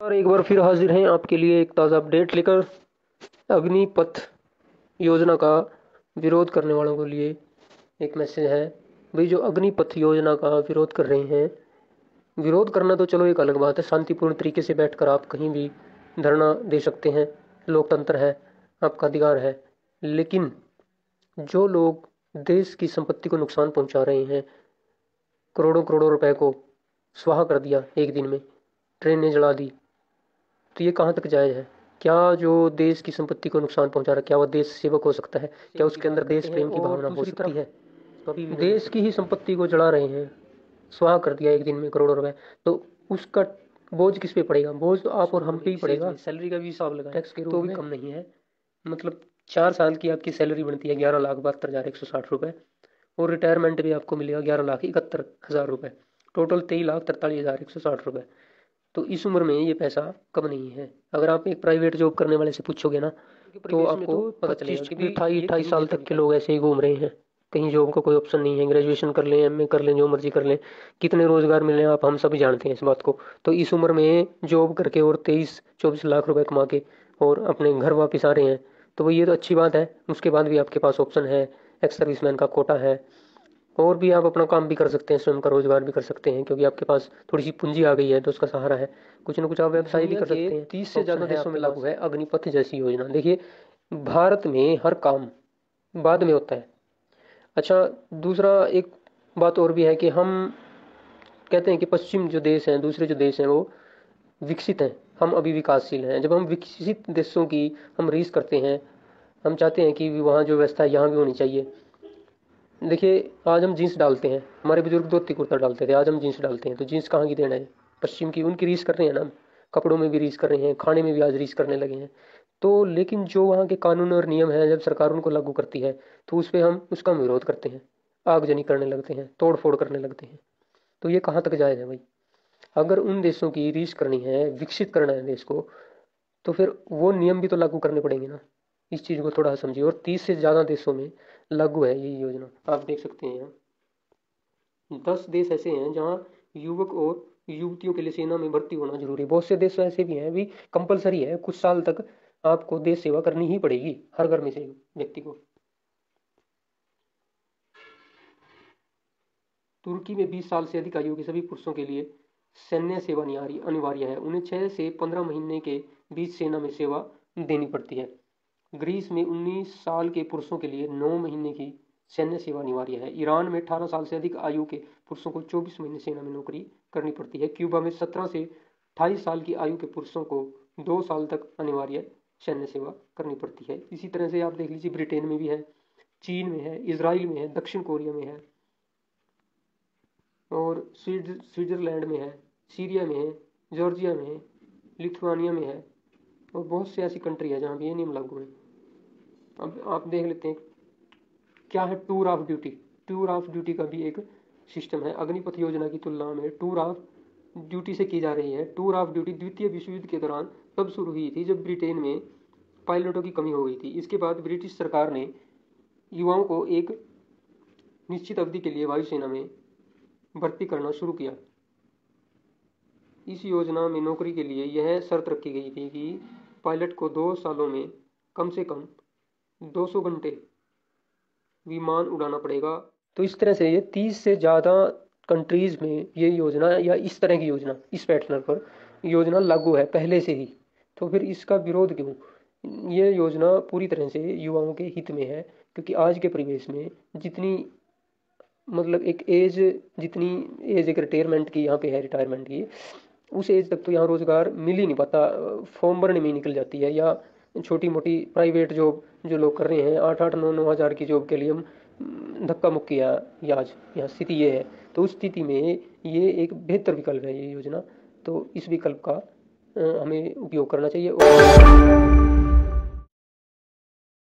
और एक बार फिर हाजिर हैं आपके लिए एक ताज़ा अपडेट लेकर। अग्निपथ योजना का विरोध करने वालों के लिए एक मैसेज है। भाई, जो अग्निपथ योजना का विरोध कर रहे हैं, विरोध करना तो चलो एक अलग बात है, शांतिपूर्ण तरीके से बैठकर आप कहीं भी धरना दे सकते हैं, लोकतंत्र है, आपका अधिकार है। लेकिन जो लोग देश की संपत्ति को नुकसान पहुंचा रहे हैं, करोड़ों करोड़ों रुपए को स्वाहा कर दिया एक दिन में, ट्रेनें जला दी, तो ये कहाँ तक जायज़ है? क्या जो देश की संपत्ति को नुकसान पहुंचा रहा है, क्या वह देश सेवक हो सकता है? क्या उसके अंदर देश प्रेम की भावना हो सकती है? देश की ही संपत्ति को जला रहे हैं, स्वाहा कर दिया एक दिन में करोड़ों रुपए, तो उसका बोझ किस पे पड़ेगा? बोझ तो आप और हम पे ही पड़ेगा। सैलरी का भी हिसाब लगा टैक्स के रूप तो भी कम नहीं है। मतलब 4 साल की आपकी सैलरी बनती है 11,72,160 रुपए, और रिटायरमेंट भी आपको मिलेगा 11,71,000 रुपए, टोटल 23,43,160 रुपए। तो इस उम्र में ये पैसा कम नहीं है। अगर आप एक प्राइवेट जॉब करने वाले से पूछोगे ना, तो आपको पता चलेगा कि 28-28 साल तक के लोग ऐसे ही घूम रहे हैं, कहीं जॉब का कोई ऑप्शन नहीं है। ग्रेजुएशन कर लें, एमए कर लें, जो मर्जी कर लें, कितने रोजगार मिले आप हम सभी जानते हैं इस बात को। तो इस उम्र में जॉब करके और 23-24 लाख रुपए कमा के और अपने घर वापस आ रहे हैं, तो वो ये तो अच्छी बात है। उसके बाद भी आपके पास ऑप्शन है, एक्स सर्विसमैन का कोटा है, और भी आप अपना काम भी कर सकते हैं, स्वयं का रोजगार भी कर सकते हैं, क्योंकि आपके पास थोड़ी सी पूंजी आ गई है तो उसका सहारा है। कुछ ना कुछ आप व्यवसाय भी कर सकते हैं। 30 से ज्यादा देशों में लागू है अग्निपथ जैसी योजना। देखिए, भारत में हर काम बाद में होता है। अच्छा, दूसरा एक बात और भी है कि हम कहते हैं कि पश्चिम जो देश हैं, दूसरे जो देश हैं, वो विकसित हैं, हम अभी विकासशील हैं। जब हम विकसित देशों की हम रीस करते हैं, हम चाहते हैं कि वहाँ जो व्यवस्था है यहाँ भी होनी चाहिए। देखिए, आज हम जीन्स डालते हैं, हमारे बुजुर्ग धोती कुर्ता डालते थे, आज हम जीन्स डालते हैं, तो जीन्स कहाँ की देना है? पश्चिम की, उनकी रीस कर रहे हैं ना। कपड़ों में भी रीस कर रहे हैं, खाने में भी आज रीस करने लगे हैं। तो लेकिन जो वहाँ के कानून और नियम है, जब सरकार उनको लागू करती है, तो उस पर हम उसका विरोध करते हैं, आगजनी करने लगते हैं, तोड़ फोड़ करने लगते हैं। तो ये कहाँ तक जायज़ है भाई? अगर उन देशों की रीस करनी है, विकसित करना है देश को, तो फिर वो नियम भी तो लागू करने पड़ेंगे ना। इस चीज़ को थोड़ा समझिए। और 30 से ज़्यादा देशों में लागू है ये योजना, आप देख सकते हैं यहाँ 10 देश ऐसे हैं जहाँ युवक और युवतियों के लिए सेना में भर्ती होना जरूरी है। बहुत से देश ऐसे भी हैं, अभी कंपलसरी है, कुछ साल तक आपको देश सेवा करनी ही पड़ेगी हर घर में से व्यक्ति को। तुर्की में 20 साल से अधिक आयु के सभी पुरुषों के लिए सैन्य सेवा अनिवार्य है। उन्हें 6 से 15 महीने के बीच सेना में सेवा देनी पड़ती है। ग्रीस में 19 साल के पुरुषों के लिए 9 महीने की सैन्य सेवा अनिवार्य है। ईरान में 18 साल से अधिक आयु के पुरुषों को 24 महीने सेना में नौकरी करनी पड़ती है। क्यूबा में 17 से 28 साल की आयु के पुरुषों को 2 साल तक अनिवार्य सैन्य सेवा करनी पड़ती है। इसी तरह से आप देख लीजिए, ब्रिटेन में भी है, चीन में है, इसराइल में है, दक्षिण कोरिया में है, और स्विट्जरलैंड में है, सीरिया में है, जॉर्जिया में है, लिथुआनिया में है, और बहुत सी ऐसी कंट्री है जहाँ भी ये नियम लागू है। अब आप देख लेते हैं क्या है tour of duty. Tour of duty का भी एक सिस्टम है। अग्निपथ योजना की तुलना में टूर ऑफ ड्यूटी से की जा रही है। टूर ऑफ ड्यूटी द्वितीय विश्व युद्ध के दौरान तब शुरू हुई थी जब ब्रिटेन में पायलटों की कमी हो गई थी। इसके बाद ब्रिटिश सरकार ने युवाओं को एक निश्चित अवधि के लिए वायुसेना में भर्ती करना शुरू किया। इस योजना में नौकरी के लिए यह शर्त रखी गई थी कि पायलट को 2 सालों में कम से कम 200 घंटे विमान उड़ाना पड़ेगा। तो इस तरह से ये 30 से ज़्यादा कंट्रीज में ये योजना, या इस तरह की योजना, इस पैटर्न पर योजना लागू है पहले से ही। तो फिर इसका विरोध क्यों? ये योजना पूरी तरह से युवाओं के हित में है, क्योंकि आज के परिवेश में जितनी, मतलब एक एज, जितनी एज एक रिटायरमेंट की यहाँ पे है, रिटायरमेंट की, उस एज तक तो यहाँ रोजगार मिल ही नहीं पाता, फॉर्म भरने में ही निकल जाती है। या छोटी मोटी प्राइवेट जॉब जो लोग कर रहे हैं, 8-8 9-9 हज़ार की जॉब के लिए हम धक्का मुक्की है। ये आज यहाँ स्थिति ये है। तो उस स्थिति में ये एक बेहतर विकल्प है ये योजना। तो इस विकल्प का हमें उपयोग करना चाहिए। और